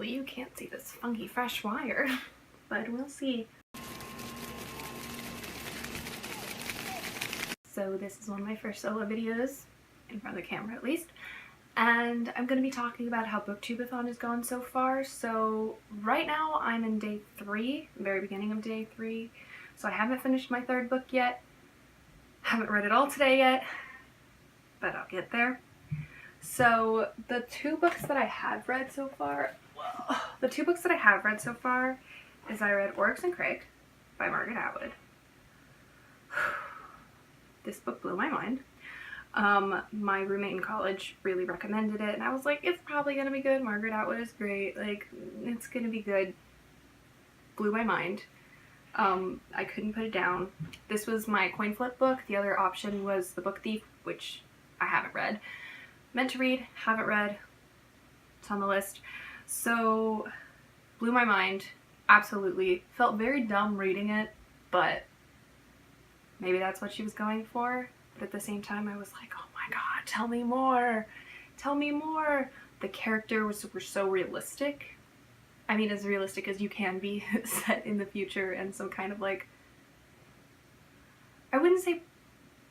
Hopefully you can't see this funky fresh wire, but we'll see. So this is one of my first solo videos, in front of the camera at least, and I'm going to be talking about how Booktube-A-Thon has gone so far. So right now I'm in day 3, very beginning of day 3, so I haven't finished my 3rd book yet, haven't read it all today yet, but I'll get there. So the 2 books that I have read so far, is I read Oryx Crake by Margaret Atwood. This book blew my mind. My roommate in college really recommended it, and I was like, it's probably gonna be good. Margaret Atwood is great. Like, it's gonna be good. Blew my mind. I couldn't put it down. This was my coin flip book. The other option was The Book Thief, which I haven't read. Meant to read, haven't read. It's on the list. So, blew my mind. Absolutely. Felt very dumb reading it, but maybe that's what she was going for. But at the same time, I was like, oh my god, tell me more. Tell me more. The characters were so realistic. I mean, as realistic as you can be, set in the future, and so kind of like, I wouldn't say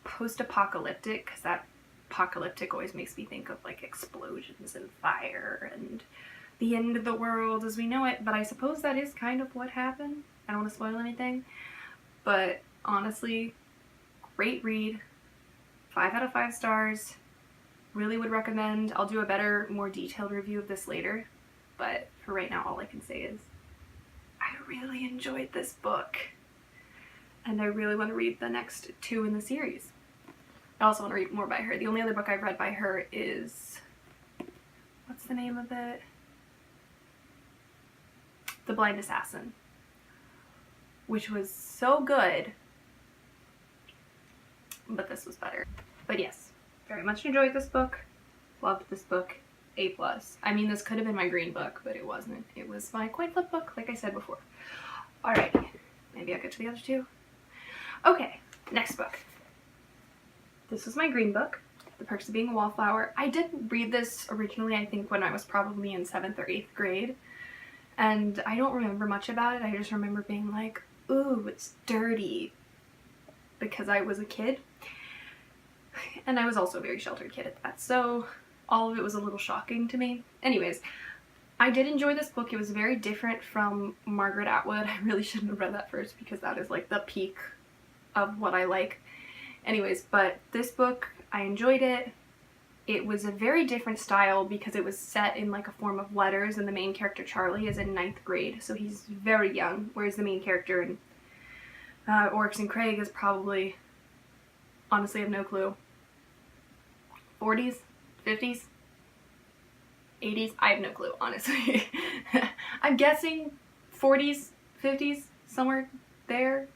post-apocalyptic, because that apocalyptic always makes me think of like explosions and fire and the end of the world as we know it, but I suppose that is kind of what happened. I don't want to spoil anything, but honestly, great read. 5 out of 5 stars. Really would recommend. I'll do a better, more detailed review of this later, but for right now all I can say is I really enjoyed this book, and I really want to read the next 2 in the series. I also want to read more by her. The only other book I've read by her is, what's the name of it? The Blind Assassin, which was so good, but this was better. But yes, very much enjoyed this book. Loved this book. A+. I mean, this could have been my green book, but it wasn't. It was my coin flip book, like I said before. Alrighty, maybe I'll get to the other 2. Okay, next book. This was my green book, The Perks of Being a Wallflower. I did read this originally, I think, when I was probably in 7th or 8th grade, and I don't remember much about it. I just remember being like, ooh, it's dirty, because I was a kid, and I was also a very sheltered kid at that, so all of it was a little shocking to me. Anyways, I did enjoy this book. It was very different from Margaret Atwood. I really shouldn't have read that first, because that is like the peak of what I like. Anyways, but this book, I enjoyed it. It was a very different style because it was set in like a form of letters, and the main character Charlie is in 9th grade, so he's very young, whereas the main character in Oryx Crake is probably, honestly I have no clue, 40s, 50s, 80s, I have no clue, honestly. I'm guessing 40s, 50s, somewhere there.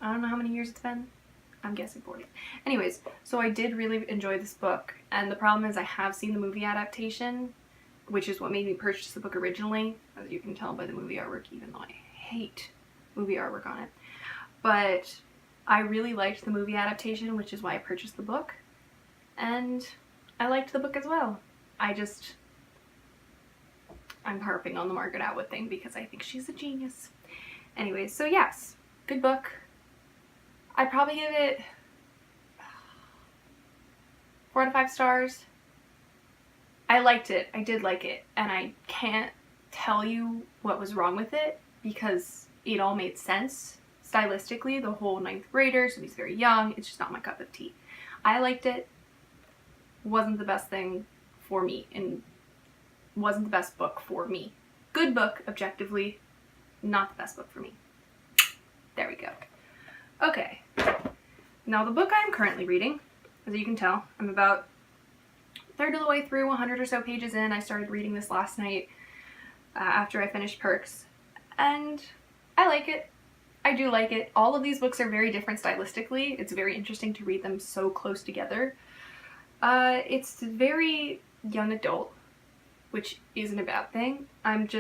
I don't know how many years it's been. I'm guessing 40. Anyways, so I did really enjoy this book, and the problem is I have seen the movie adaptation, which is what made me purchase the book originally, as you can tell by the movie artwork, even though I hate movie artwork on it. But I really liked the movie adaptation, which is why I purchased the book, and I liked the book as well. I'm harping on the Margaret Atwood thing because I think she's a genius. Anyways, so yes, good book. I'd probably give it 4 out of 5 stars. I liked it. I did like it. And I can't tell you what was wrong with it because it all made sense stylistically. The whole 9th grader, so he's very young. It's just not my cup of tea. I liked it. Wasn't the best thing for me, and wasn't the best book for me. Good book, objectively. Not the best book for me. There we go. Okay, now the book I'm currently reading, as you can tell, I'm about 1/3 of the way through, 100 or so pages in. I started reading this last night after I finished Perks, and I like it. I do like it. All of these books are very different stylistically. It's very interesting to read them so close together. It's very young adult, which isn't a bad thing. I don't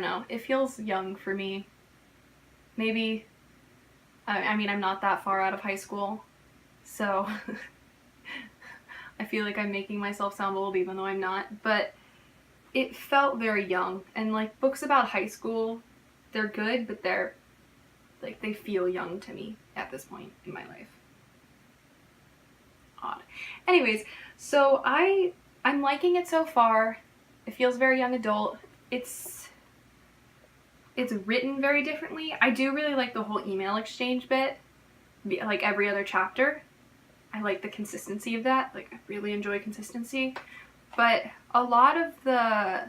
know, it feels young for me. Maybe, I mean, I'm not that far out of high school, so I feel like I'm making myself sound old even though I'm not, but it felt very young, and like books about high school, they're good, but they're like, they feel young to me at this point in my life. Odd. Anyways, so I'm liking it so far. It feels very young adult. It's written very differently. I do really like the whole email exchange bit, like every other chapter. I like the consistency of that. Like, I really enjoy consistency. But a lot of the...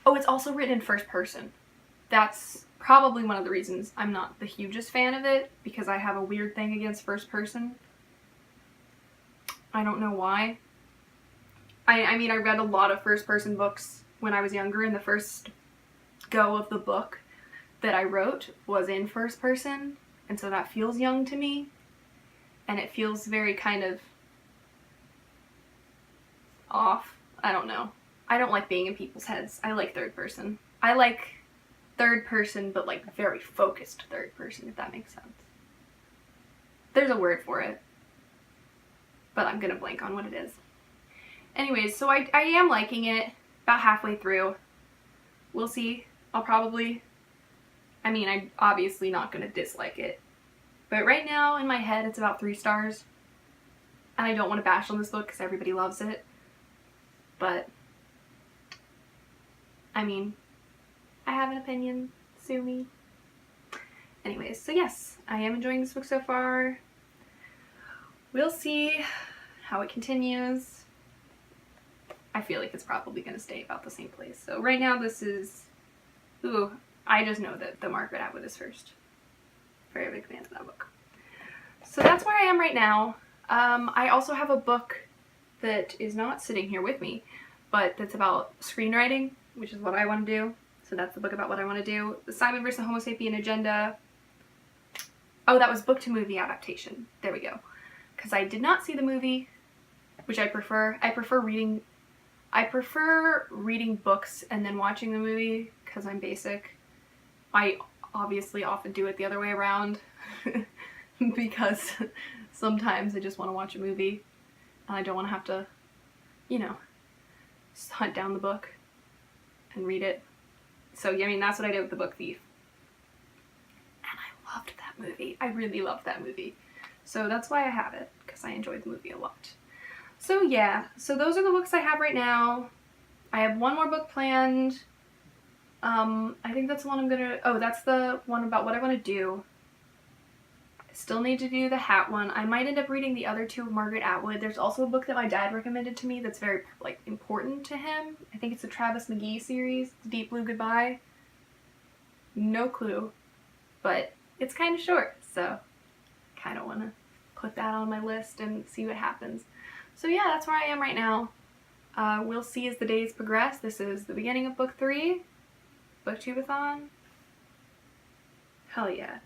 Oh, it's also written in first person. That's probably one of the reasons I'm not the hugest fan of it, because I have a weird thing against first person. I don't know why. I mean, I read a lot of first person books when I was younger, and the first go of the book that I wrote was in first person, and so that feels young to me, and it feels very kind of off. I don't know. I don't like being in people's heads. I like third person. I like third person, but like very focused third person, if that makes sense. There's a word for it, but I'm gonna blank on what it is. Anyways, so I am liking it, about halfway through. We'll see. I'll probably, I mean, I'm obviously not gonna dislike it, but right now in my head it's about 3 stars, and I don't want to bash on this book because everybody loves it, but I mean, I have an opinion, sue me. Anyways, so yes, I am enjoying this book so far. We'll see how it continues. I feel like it's probably going to stay about the same place. So right now this is, ooh, I just know that the Margaret Atwood is first. Very big fan of that book. So that's where I am right now. I also have a book that is not sitting here with me, but that's about screenwriting, which is what I want to do. So that's the book about what I want to do. The Simon vs. the Homo Sapien Agenda. Oh, that was book to movie adaptation. There we go. Because I did not see the movie, which I prefer. I prefer reading books and then watching the movie because I'm basic. I obviously often do it the other way around because sometimes I just want to watch a movie and I don't want to have to, you know, just hunt down the book and read it. So, yeah, I mean, that's what I did with The Book Thief. And I loved that movie. I really loved that movie. So that's why I have it, because I enjoyed the movie a lot. So yeah, so those are the books I have right now. I have one more book planned. I think that's the one I'm gonna, oh, that's the one about what I want to do. I still need to do the hat one. I might end up reading the other 2 of Margaret Atwood. There's also a book that my dad recommended to me that's very, like, important to him. I think it's the Travis McGee series, Deep Blue Goodbye. No clue, but it's kind of short, so kind of want to put that on my list and see what happens. So yeah, that's where I am right now. We'll see as the days progress. This is the beginning of book 3, Booktubeathon. Hell yeah.